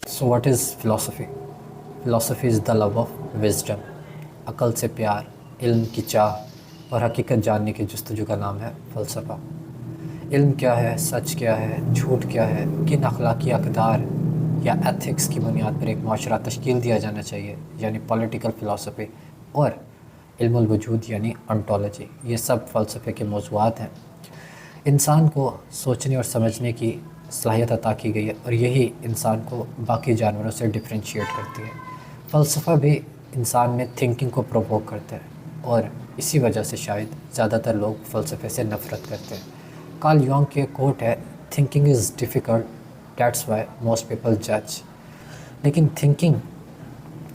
So what is philosophy? Philosophy is the love of wisdom. अक़ल से प्यार, इल्म की चाह और हकीकत जानने की जस्तजू का नाम है फ़लसफ़ा। इल्म क्या है, सच क्या है, झूठ क्या है, किन अखलाकी अक़दार या एथिक्स की बुनियाद पर एक माशरा तश्कील दिया जाना चाहिए, यानी पॉलिटिकल फ़िलासफ़ी, और इल्मुल वजूद यानी ऑन्टोलॉजी, ये सब फ़लसफ़े के मौज़ूआत हैं। इंसान को सोचने और समझने की सलाहियत अता की गई है और यही इंसान को बाकी जानवरों से डिफरेंशिएट करती है। फ़लसफ़ा भी इंसान में थिंकिंग को प्रोवोक करता है और इसी वजह से शायद ज़्यादातर लोग फ़लसफ़े से नफ़रत करते हैं। कार्ल युंग के कोट है, thinking is difficult, that's why most people जज। लेकिन थिंकिंग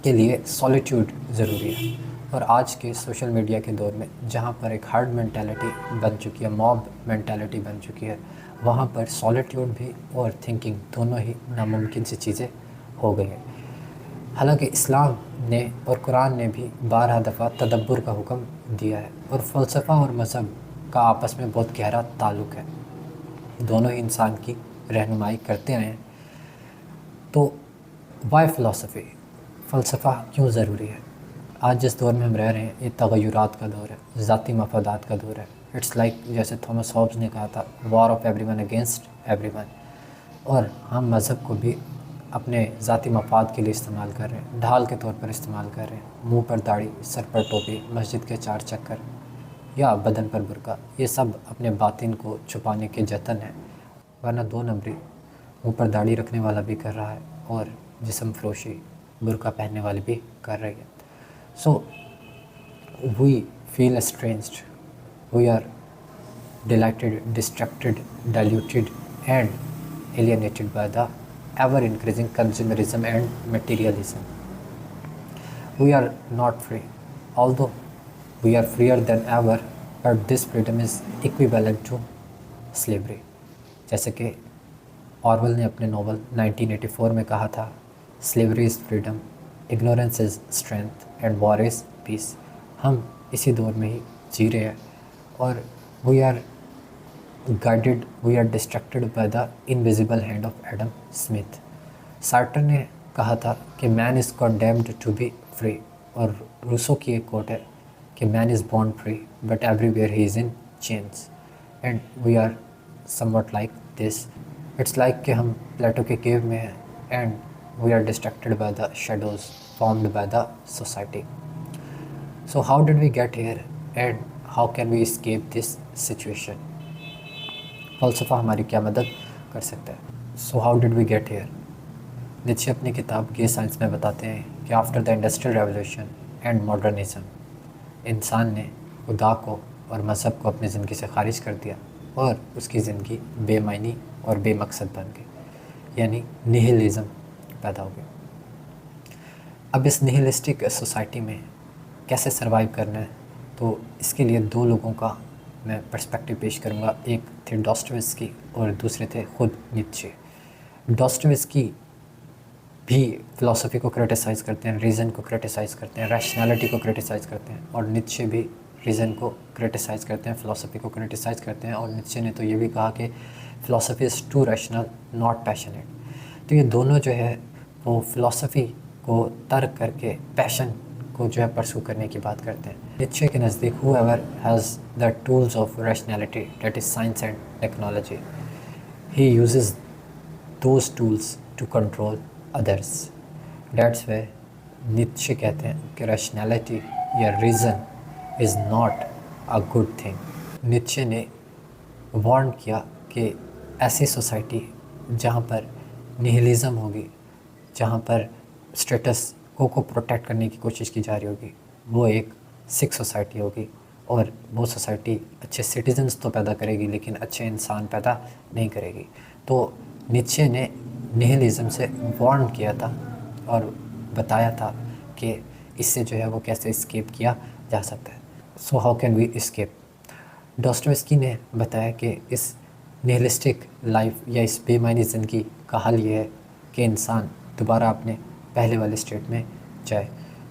के लिए सॉलिट्यूड ज़रूरी है, और आज के सोशल मीडिया के दौर में जहाँ पर एक हार्ड मेंटालिटी बन चुकी है, मॉब मेंटालिटी बन चुकी है, वहाँ पर सॉलिट्यूड भी और थिंकिंग दोनों ही नामुमकिन सी चीज़ें हो गई हैं। हालांकि इस्लाम ने और कुरान ने भी 12 दफ़ा तदब्बुर का हुक्म दिया है, और फ़लसफ़ा और मज़हब का आपस में बहुत गहरा ताल्लुक़ है। दोनों ही इंसान की रहनुमाई करते आए हैं। तो वाई फ़िलासफ़ी, फ़लसफ़ा क्यों ज़रूरी है? आज जिस दौर में हम रह रहे हैं, ये तग़य्युरात का दौर है, ज़ाती मफ़ादात का दौर है। इट्स लाइक जैसे थॉमस हॉब्स ने कहा था, war of everyone against everyone. और हम मज़हब को भी अपने ज़ाती मफाद के लिए इस्तेमाल कर रहे हैं, ढाल के तौर पर इस्तेमाल कर रहे हैं। मुंह पर दाढ़ी, सर पर टोपी, मस्जिद के 4 चक्कर या बदन पर बुर्का, ये सब अपने बातिन को छुपाने के जतन है। वरना 2 नंबरी मुंह पर दाढ़ी रखने वाला भी कर रहा है और जिस्म फरोशी बुर्का पहनने वाली भी कर रही है। So we feel estranged, we are delighted, distracted, diluted and alienated by the ever increasing consumerism and materialism. We are not free, although we are freer than ever, but this freedom is equivalent to slavery. जैसे कि Orwell ने अपने novel 1984 में कहा था, slavery is freedom, ignorance is strength and war is peace. हम इसी दौर में ही जी रहे हैं और we are guided, we are distracted by the invisible hand of Adam Smith. Sartre ने कहा था कि man is condemned to be free, और रूसो की एक कोट है कि man is born free but everywhere he is in chains, and we are somewhat like this. It's like कि हम प्लेटो के केव में हैं and we are distracted by the shadows formed by the society. So how did we get here and how can we escape this situation? फ़लसफ़ा हमारी क्या मदद कर सकता है? So how did we get here? Nietzsche अपनी किताब gay science में बताते हैं कि after the industrial revolution and modernism, इंसान ने खुदा को और मज़हब को अपनी ज़िंदगी से खारिज कर दिया और उसकी ज़िंदगी बेमायनी और बेमकसद बन गई, यानी निहिलिज़म पैदा हो गया। अब इस निहिलिस्टिक सोसाइटी में कैसे सर्वाइव करना है, तो इसके लिए 2 लोगों का मैं पर्सपेक्टिव पेश करूँगा। एक थे डॉस्टोयेव्स्की और दूसरे थे खुद नीत्शे। डॉस्टोयेव्स्की भी फ़िलासफ़ी को क्रिटिसाइज़ करते हैं, रीज़न को क्रिटिसाइज़ करते हैं, रैशनैलिटी को क्रिटिसाइज़ करते हैं, और नीत्शे भी रीज़न को क्रिटिसाइज़ करते हैं, फ़िलासफ़ी को क्रिटिसाइज़ करते हैं। और नीत्शे ने तो ये भी कहा कि philosophy is to rational not passionate. तो ये दोनों जो है वो फ़िलासफ़ी को तर्क करके पैशन को जो है परसू करने की बात करते हैं। नीत्शे के नज़दीक whoever has the tools of rationality, that is science and technology, he uses those tools to control others. That's why Nietzsche कहते हैं कि rationality या reason is not a good thing. Nietzsche ने वार्न किया कि ऐसी सोसाइटी जहाँ पर निहिलिज़म होगी, जहाँ पर स्टेटस को प्रोटेक्ट करने की कोशिश की जा रही होगी, वो एक सिक सोसाइटी होगी, और वो सोसाइटी अच्छे सिटीजन्स तो पैदा करेगी लेकिन अच्छे इंसान पैदा नहीं करेगी। तो नीत्शे ने निहिलिज़म से वार्न किया था और बताया था कि इससे जो है वो कैसे एस्केप किया जा सकता है। So how can we escape? Dostoevsky ने बताया कि इस निहिलिस्टिक लाइफ या इस बेमानी ज़िंदगी का हल ये है कि इंसान दोबारा अपने पहले वाले स्टेट में जाए।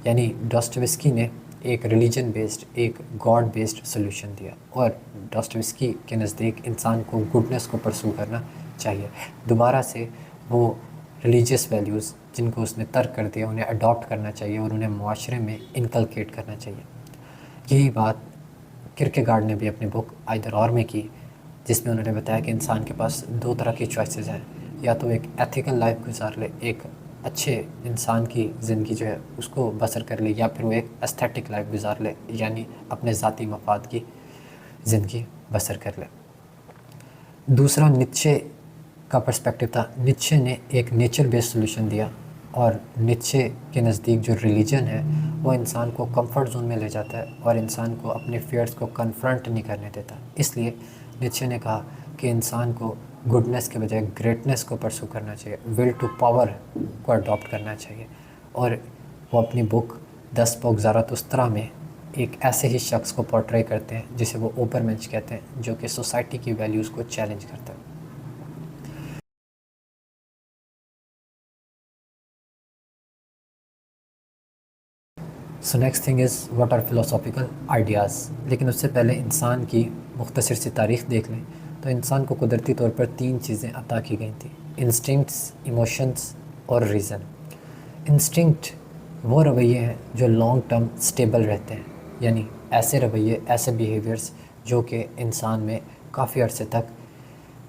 यानी डॉस्टोयेव्स्की ने एक रिलीजन बेस्ड, एक गॉड बेस्ड सोल्यूशन दिया, और डॉस्टोयेव्स्की के नज़दीक इंसान को गुडनेस को परसू करना चाहिए। दोबारा से वो रिलीजियस वैल्यूज़ जिनको उसने तर्क कर दिया उन्हें अडॉप्ट करना चाहिए और उन्हें मुआशरे में इनकलकेट करना चाहिए। यही बात किरकेगार्ड ने भी अपनी बुक आइदर और में की, जिसमें उन्होंने बताया कि इंसान के पास दो तरह की चॉइसेस हैं, या तो एक एथिकल लाइफ गुजार ले, एक अच्छे इंसान की ज़िंदगी जो है उसको बसर कर ले, या फिर वो एक एस्थेटिक लाइफ गुजार ले, यानी अपने ज़ाती मफाद की ज़िंदगी बसर कर ले। दूसरा नीत्शे का पर्सपेक्टिव था। नीत्शे ने एक नेचर बेस्ड सोल्यूशन दिया, और नीत्शे के नज़दीक जो रिलीजन है वो इंसान को कंफर्ट जोन में ले जाता है और इंसान को अपने फियर्स को कन्फ्रंट नहीं करने देता। इसलिए नीत्शे ने कहा कि इंसान को गुडनेस के बजाय ग्रेटनेस को परसू करना चाहिए, विल टू पावर को अडॉप्ट करना चाहिए। और वो अपनी बुक 10 स्पोक ज़ारातुस्त्रा में एक ऐसे ही शख्स को पोर्ट्रे करते हैं जिसे वो ओबरमेंश कहते हैं, जो कि सोसाइटी की वैल्यूज़ को चैलेंज करता है। So next thing is what are philosophical ideas. लेकिन उससे पहले इंसान की मुख्तसर सी तारीख़ देख लें तो इंसान को कुदरती तौर पर 3 चीज़ें अता की गई थी: इंस्टिंक्ट्स, इमोशंस और रीज़न। इंस्टिंक्ट वो रवैये हैं जो लॉन्ग टर्म स्टेबल रहते हैं, यानी ऐसे रवैये, ऐसे बिहेवियर्स जो कि इंसान में काफ़ी अरसे तक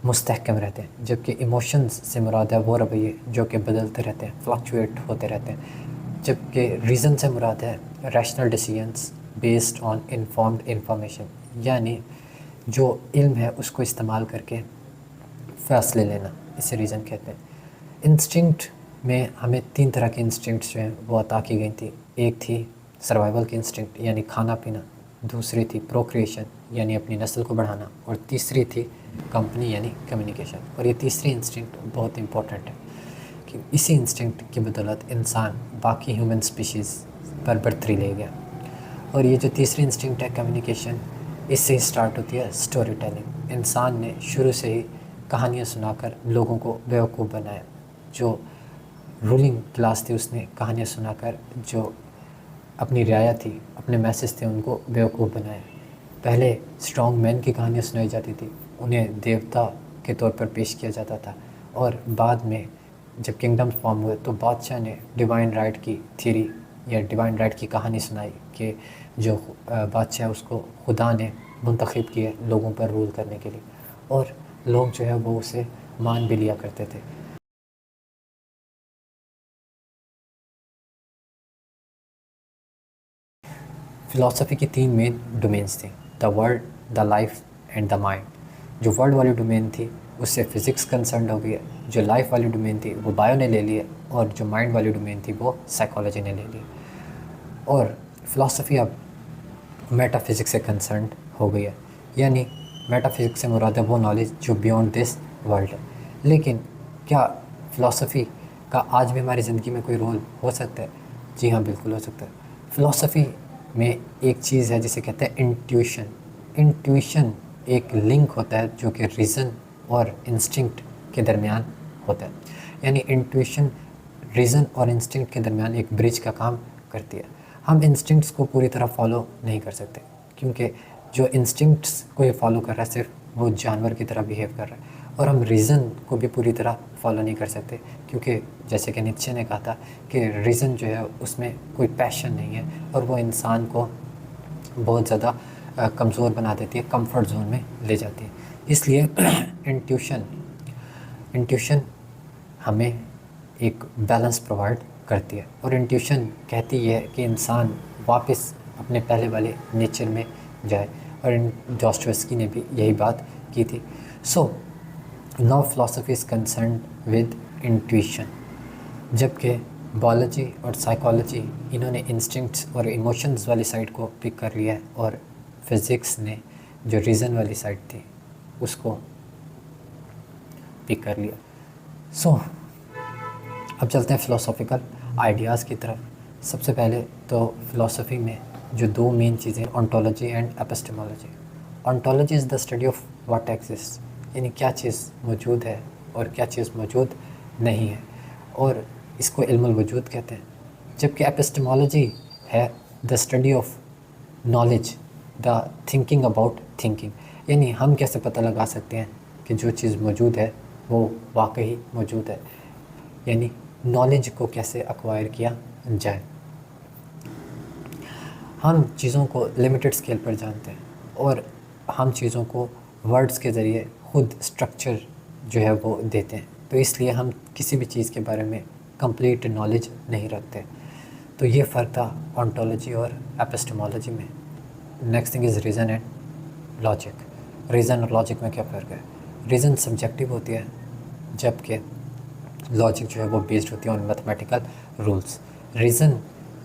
मुस्तहकम रहते हैं। जबकि इमोशंस से मुराद है वो रवैये जो कि बदलते रहते हैं, फ्लक्चुएट होते रहते हैं। जबकि रीज़न से मुराद है rational decisions based on informed information, यानी जो इल्म है उसको इस्तेमाल करके फ़ैसले लेना, इसे रीज़न कहते हैं। इंस्टिंक्ट में हमें 3 तरह के इंस्टिंक्ट्स जो हैं वो अता की गई थी। एक थी सर्वाइवल की इंस्टिंक्ट, यानी खाना पीना। दूसरी थी प्रोक्रिएशन, यानी अपनी नस्ल को बढ़ाना। और तीसरी थी कंपनी, यानी कम्युनिकेशन। और ये तीसरी इंस्टिंक्ट बहुत इंपॉर्टेंट है कि इसी इंस्टिंक्ट की बदौलत इंसान बाकी ह्यूमन स्पीशीज़ पर बर्तरी ले गया। और ये जो तीसरी इंस्टिंक्ट है कम्युनिकेशन, इससे ही स्टार्ट होती है स्टोरी टेलिंग। इंसान ने शुरू से ही कहानियाँ सुनाकर लोगों को बेवकूफ़ बनाया। जो रूलिंग क्लास थी उसने कहानियाँ सुनाकर जो अपनी रियाया थी, अपने मैसेज थे, उनको बेवकूफ़ बनाया। पहले स्ट्रॉन्ग मैन की कहानियाँ सुनाई जाती थी, उन्हें देवता के तौर पर पेश किया जाता था। और बाद में जब किंगडम्स फॉर्म हुए तो बादशाह ने डिवाइन राइट की थ्योरी या डिवाइन राइट की कहानी सुनाई कि जो बादशाह उसको खुदा ने मुंतखब किए लोगों पर रूल करने के लिए, और लोग जो है वो उसे मान भी लिया करते थे। फ़िलासफ़ी की 3 मेन डोमेन्स थी: the world, the life and the mind. जो वर्ल्ड वाली डोमेन थी उससे फ़िज़िक्स कंसर्न हो गई है, जो लाइफ वाली डोमेन थी वो बायो ने ले ली है, और जो माइंड वाली डोमेन थी वो साइकोलॉजी ने ले ली। और फ़िलासफ़ी अब मेटाफिज़िक्स से कंसर्न हो गई है, यानी मेटाफिज़िक्स से मुराद है वो नॉलेज जो बियॉन्ड दिस वर्ल्ड है। लेकिन क्या फ़िलासफ़ी का आज भी हमारी ज़िंदगी में कोई रोल हो सकता है? जी हाँ, बिल्कुल हो सकता है। फ़िलासफ़ी में एक चीज़ है जिसे कहते हैं इंट्यूशन। इंट्यूशन एक लिंक होता है जो कि रीज़न और इंस्टिंक्ट के दरमियान होता है, यानी इंट्यूशन रीज़न और इंस्टिंक्ट के दरमियान एक ब्रिज का काम करती है। हम इंस्टिंक्ट्स को पूरी तरह फॉलो नहीं कर सकते, क्योंकि जो इंस्टिंक्ट्स को ये फॉलो कर रहा है सिर्फ वो जानवर की तरह बिहेव कर रहा है। और हम रीज़न को भी पूरी तरह फॉलो नहीं कर सकते, क्योंकि जैसे कि नीत्शे ने कहा था कि रीज़न जो है उसमें कोई पैशन नहीं है और वो इंसान को बहुत ज़्यादा कमज़ोर बना देती है, कंफर्ट जोन में ले जाती है। इसलिए इंट्यूशन हमें एक बैलेंस प्रोवाइड करती है, और इंट्यूशन कहती है कि इंसान वापस अपने पहले वाले नेचर में जाए, और डॉस्टोएव्स्की ने भी यही बात की थी। So now philosophy is concern with intuition, जबकि बायोलॉजी और साइकोलॉजी इन्होंने इंस्टिंक्ट्स और इमोशंस वाली साइड को पिक कर लिया है, और फिज़िक्स ने जो रीज़न वाली साइड थी उसको पिक कर लिया। सो अब चलते हैं फ़िलासफ़िकल आइडियाज़ की तरफ। सबसे पहले तो फ़िलासफ़ी में जो 2 मेन चीज़ें, ontology and epistemology. Ontology is the study of what exist, यानी क्या चीज़ मौजूद है और क्या चीज़ मौजूद नहीं है, और इसको इल्मुल वजूद कहते हैं। जबकि एपिस्टेमोलॉजी है the study of knowledge, the thinking about thinking, यानी हम कैसे पता लगा सकते हैं कि जो चीज़ मौजूद है वो वाकई मौजूद है। यानी नॉलेज को कैसे एक्वायर किया जाए। हम चीज़ों को लिमिटेड स्केल पर जानते हैं और हम चीज़ों को वर्ड्स के ज़रिए खुद स्ट्रक्चर जो है वो देते हैं, तो इसलिए हम किसी भी चीज़ के बारे में कंप्लीट नॉलेज नहीं रखते। तो ये फ़र्क था ऑन्टोलॉजी और एपिस्टेमोलॉजी में। Next thing is reason and logic. Reason और लॉजिक में क्या फ़र्क है? रीज़न सब्जेक्टिव होती है जबकि लॉजिक जो है वो बेस्ड होती है ऑन मैथमेटिकल रूल्स। रीज़न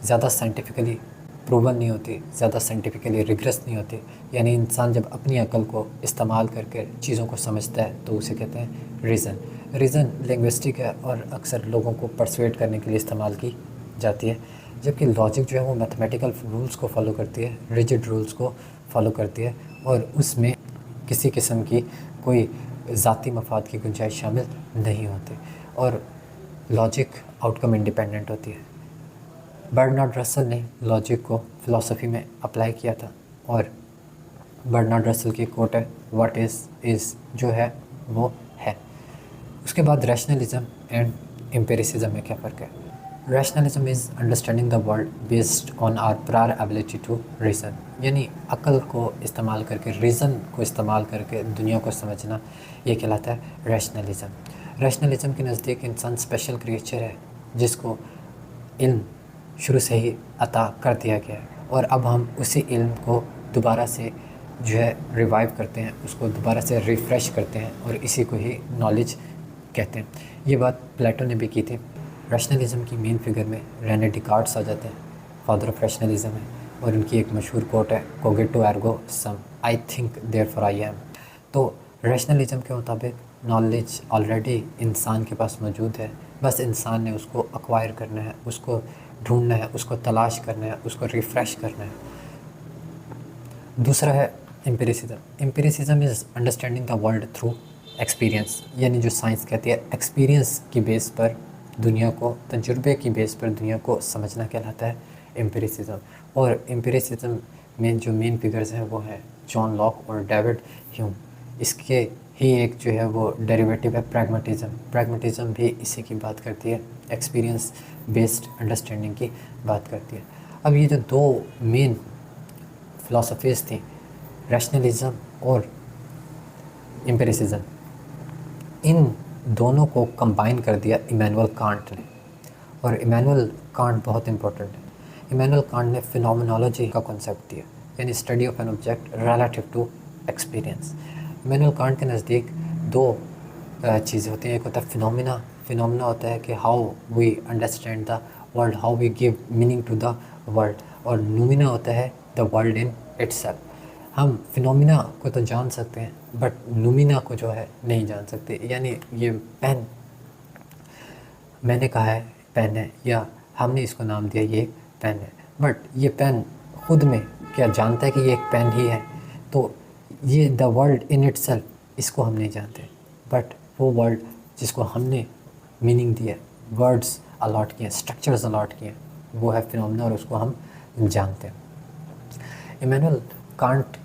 ज़्यादा साइंटिफिकली प्रूवन नहीं होती, ज़्यादा साइंटिफिकली रिग्रेस नहीं होती, यानी इंसान जब अपनी अकल को इस्तेमाल करके चीज़ों को समझता है तो उसे कहते हैं रीज़न। रीज़न लिंग्विस्टिक है और अक्सर लोगों को परसुएट करने के लिए इस्तेमाल की जाती है, जबकि लॉजिक जो है वो मैथमेटिकल रूल्स को फॉलो करती है, रिजिड रूल्स को फॉलो करती है और उसमें किसी किस्म की कोई ज़ाती मफाद की गुंजाइश शामिल नहीं होती और लॉजिक आउटकम इंडिपेंडेंट होती है। बर्नार्ड रसल ने लॉजिक को फ़िलासफ़ी में अप्लाई किया था और बर्नार्ड रसल की कोट है, व्हाट इज़ जो है वो है। उसके बाद रैशनलिज्म एंड एम्पिरिसिज्म में क्या फ़र्क है? Rationalism is understanding the world based on our prior ability to reason, यानी अकल को इस्तेमाल करके, रीज़न को इस्तेमाल करके दुनिया को समझना, ये कहलाता है रैशनलिज्म। रैशनलिज्म के नज़दीक इंसान स्पेशल क्रिएचर है जिसको इल्म शुरू से ही अता कर दिया गया है और अब हम उसी इल्म को दोबारा से जो है रिवाइव करते हैं, उसको दोबारा से रिफ़्रेश करते हैं और इसी को ही नॉलेज कहते हैं। ये बात प्लेटो ने भी की थी। रैशनलिज्म की मेन फिगर में रेने डिकार्ड्स आ जाते हैं, फादर ऑफ रैशनलिज्म है, और उनकी एक मशहूर कोट है, cogito ergo sum, I think therefore I am. तो रैशनलिज्म के मुताबिक नॉलेज ऑलरेडी इंसान के पास मौजूद है, बस इंसान ने उसको एक्वायर करना है, उसको ढूंढना है, उसको तलाश करना है, उसको रिफ़्रेश करना है। दूसरा है empiricism. Empiricism is understanding the world through experience, यानी जो साइंस कहती है एक्सपीरियंस की बेस पर दुनिया को, तजुर्बे की बेस पर दुनिया को समझना कहलाता है एम्पिरिसिज्म। और एम्पिरिसिज्म में जो मेन फिगर्स हैं वो हैं जॉन लॉक और डेविड ह्यूम। इसके ही एक जो है वो डेरिवेटिव है प्रैग्मेटिज्म। प्रैग्मेटिज्म भी इसी की बात करती है, एक्सपीरियंस बेस्ड अंडरस्टैंडिंग की बात करती है। अब ये जो दो मेन फ़िलासफ़ीज़ थी, रैशनलिज्म और एम्पिरिसिज्म, इन दोनों को कंबाइन कर दिया इमैनुअल कांट ने। और इमैनुअल कांट बहुत इंपॉर्टेंट है। इमैनुअल कांट ने फिनोमिनोलॉजी का कॉन्सेप्ट दिया, यानी study of an object relative to experience. Immanuel Kant के नज़दीक दो चीज़ें होती हैं। एक होता है फिनोमिना। फिनोमिना होता है कि how we understand the world, how we give meaning to the world, और नूमिना होता है द वर्ल्ड इन इट्सेल्फ। हम फिनोमिना को तो जान सकते हैं बट नूमिना को जो है नहीं जान सकते। यानी ये पेन, मैंने कहा है पेन है, या हमने इसको नाम दिया ये पेन है, बट ये पेन खुद में क्या जानता है कि ये एक पेन ही है? तो ये द वर्ल्ड इन इट्सेल्फ, इसको हम नहीं जानते, बट वो वर्ल्ड जिसको हमने मीनिंग दिया, वर्ड्स अलॉट किए, स्ट्रक्चर्स अलॉट किए, वो है फिनोमिना और उसको हम जानते हैं। इमैनुअल कांट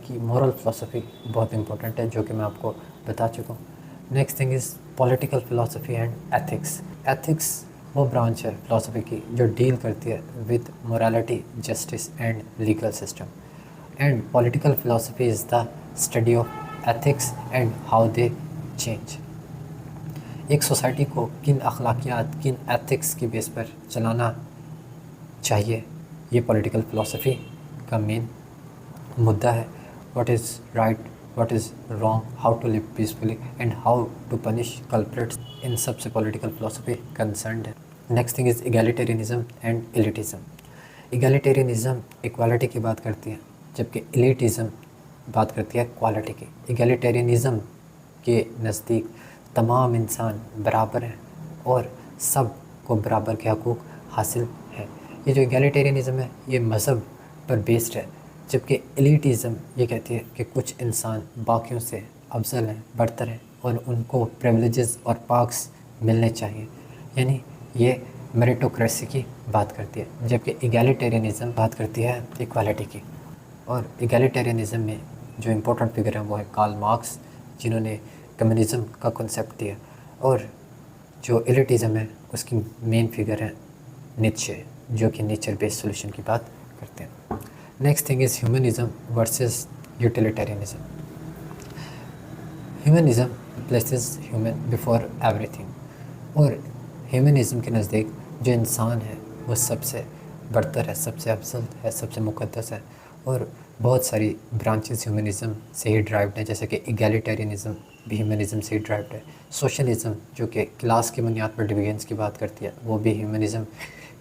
की मॉरल फ़िलासफ़ी बहुत इंपॉर्टेंट है, जो कि मैं आपको बता चुका हूँ। Next thing is political philosophy and ethics. Ethics वो ब्रांच है फ़िलासफ़ी की जो डील करती है with morality, justice and legal system. And political philosophy is the study of ethics and how they change. एक सोसाइटी को किन अखलाकियात, किन एथिक्स की बेस पर चलाना चाहिए, ये पॉलिटिकल फ़िलासफ़ी का मेन मुद्दा है। What is right, what is wrong, how to live peacefully and how to punish culprits, इन सब से पॉलिटिकल फ़िलासफ़ी कंसर्न्ड है। Next thing is egalitarianism and elitism. Egalitarianism equality की बात करती है, जबकि एलिटिज़म बात करती है क्वालिटी की। इगैलिटेरियनिज़म के नज़दीक तमाम इंसान बराबर हैं और सब को बराबर के हकूक़ हासिल हैं। ये जो इगैलिटेरियनिज़म है ये मज़हब पर बेस्ड है, जबकि एलिटिज़म ये कहती है कि कुछ इंसान बाकियों से अफजल हैं, बरतर हैं और उनको प्रिविलेजेस और पार्क्स मिलने चाहिए, यानी ये मेरिटोक्रेसी की बात करती है, जबकि इगैलिटेरियनिज़म बात करती है इक्वालिटी की। और इगैलिटेरियनिज़म में जो इम्पोर्टेंट फिगर है वो है कार्ल मार्क्स, जिन्होंने कम्युनिज़म का कॉन्सेप्ट दिया। और जो एलिटिज़म है उसकी मेन फिगर है नीचे, जो कि नेचर बेस्ड सोल्यूशन की बात करते हैं। Next thing is humanism versus utilitarianism. Humanism places human before everything, और ह्यूमनिज़म के नज़दीक जो इंसान है वो सबसे बरतर है, सबसे अफजल है, सबसे मुक़द्दस है। और बहुत सारी ब्रांचेस ह्यूमनिज़म से ही ड्राइव्ड है, जैसे कि इगैलिटेरियनिज़म भी ह्यूमनिज़म से ही ड्राइव्ड है। सोशलिज़म जो कि क्लास की बुनियाद पर डिवीजन्स की बात करती है, वो भी ह्यूमनिज़म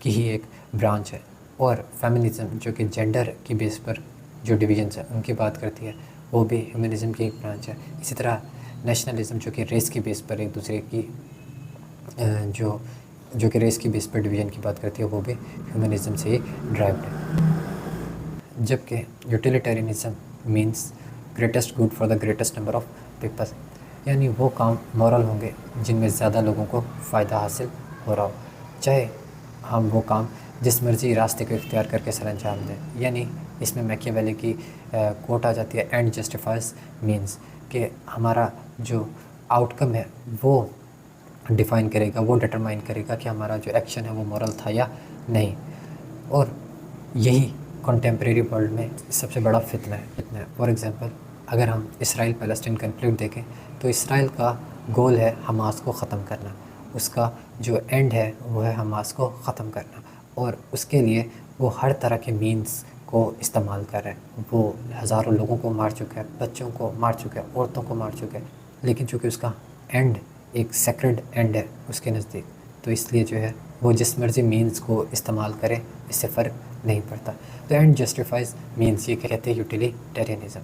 की ही एक ब्रांच है। और फेमिनिज़म जो कि जेंडर की बेस पर जो डिवीजन्स है उनकी बात करती है, वो भी ह्यूमनिज़म की एक ब्रांच है। इसी तरह नेशनलिज़म जो कि रेस की बेस पर एक दूसरे की जो कि रेस की बेस पर डिवीज़न की बात करती है, वो भी ह्यूमनिज़म से ही ड्राइव्ड है। जबकि utilitarianism means greatest good for the greatest number of people, यानी वो काम मॉरल होंगे जिनमें ज़्यादा लोगों को फ़ायदा हासिल हो रहा हो, चाहे हम वो काम जिस मर्ज़ी रास्ते को इख्तियार करके सर अंजाम दें। यानी इसमें मैकियावेली की कोट आ जाती है, एंड जस्टिफाइज मीन्स, कि हमारा जो आउटकम है वो डिफ़ाइन करेगा, वो डिटरमाइन करेगा कि हमारा जो एक्शन है वो मॉरल था या नहीं। और यही कंटेम्प्रेरी वर्ल्ड में सबसे बड़ा फितना है। फॉर एग्ज़ाम्पल, अगर हम इसराइल पैलेस्टीन कन्फ्लिक्ट देखें तो इसराइल का गोल है हमास को ख़त्म करना, उसका जो एंड है वो है हमास को ख़त्म करना, और उसके लिए वो हर तरह के मीन्स को इस्तेमाल कर रहे हैं। वो हज़ारों लोगों को मार चुका है, बच्चों को मार चुका है, औरतों को मार चुका है, लेकिन चूँकि उसका एंड एक सेक्रेड एंड है उसके नज़दीक, तो इसलिए जो है वो जिस मर्ज़ी मीन्स को इस्तेमाल करे, इससे फ़र्क नहीं पड़ता। तो एंड जस्टिफाइज मीन्स ये कहते हैं यूटिलिटेरियनिज़म।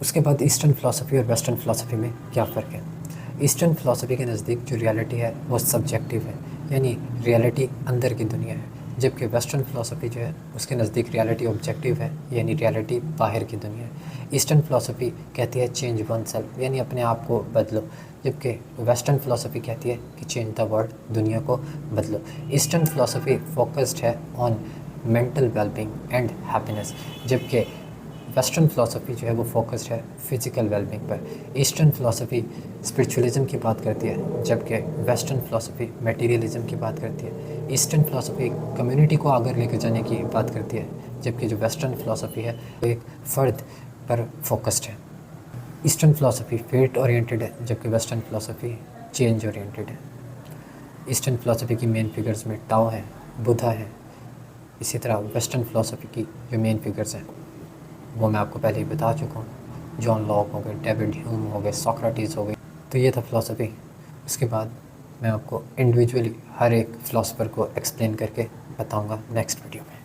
उसके बाद ईस्टर्न फ़िलासफ़ी और वेस्टर्न फ़िलासफ़ी में क्या फ़र्क है। ईस्टर्न फ़िलासफ़ी के नज़दीक जो रियलिटी है वो सब्जेक्टिव है, यानी रियलिटी अंदर की दुनिया है, जबकि वेस्टर्न फ़िलासफ़ी जो है उसके नज़दीक रियलिटी ऑब्जेक्टिव है, यानी रियलिटी बाहर की दुनिया है। ईस्टर्न फ़िलासफ़ी कहती है चेंज वन सेल्फ, यानी अपने आप को बदलो, जबकि वेस्टर्न फ़िलासफ़ी कहती है कि चेंज द वर्ल्ड, दुनिया को बदलो। ईस्टर्न फ़िलासफ़ी फोकस्ड है on mental wellbeing and happiness, जबकि वेस्टर्न फ़िलासफ़ी जो है वो फोकस्ड है फिज़िकल वेलबींग पर। ईस्टर्न फ़िलासफ़ी स्पिरिचुअलिज़म की बात करती है, जबकि वेस्टर्न फ़िलासफ़ी मटेरियलिज़म की बात करती है। ईस्टर्न फ़िलासफ़ी कम्युनिटी को आगे लेकर जाने की बात करती है, जबकि जो वेस्टर्न फ़िलासफ़ी है वो एक फ़र्द पर फोकस्ड है। ईस्टर्न फ़िलासफ़ी फेट ओरिएंटेड है, जबकि वेस्टर्न फ़िलासफ़ी चेंज ओरिएंटेड है। ईस्टर्न फ़िलासफ़ी की मेन फिगर्स में टाओ है, बुद्धा है। इसी तरह वेस्टर्न फ़िलासफ़ी की जो मेन फिगर्स हैं वो मैं आपको पहले ही बता चुका हूँ, जॉन लॉक हो गए, डेविड ह्यूम हो गए, सोक्रेटिस हो गए। तो ये था फ़िलासफ़ी। उसके बाद मैं आपको इंडिविजुअली हर एक फ़िलासफ़र को एक्सप्लेन करके बताऊँगा नेक्स्ट वीडियो में।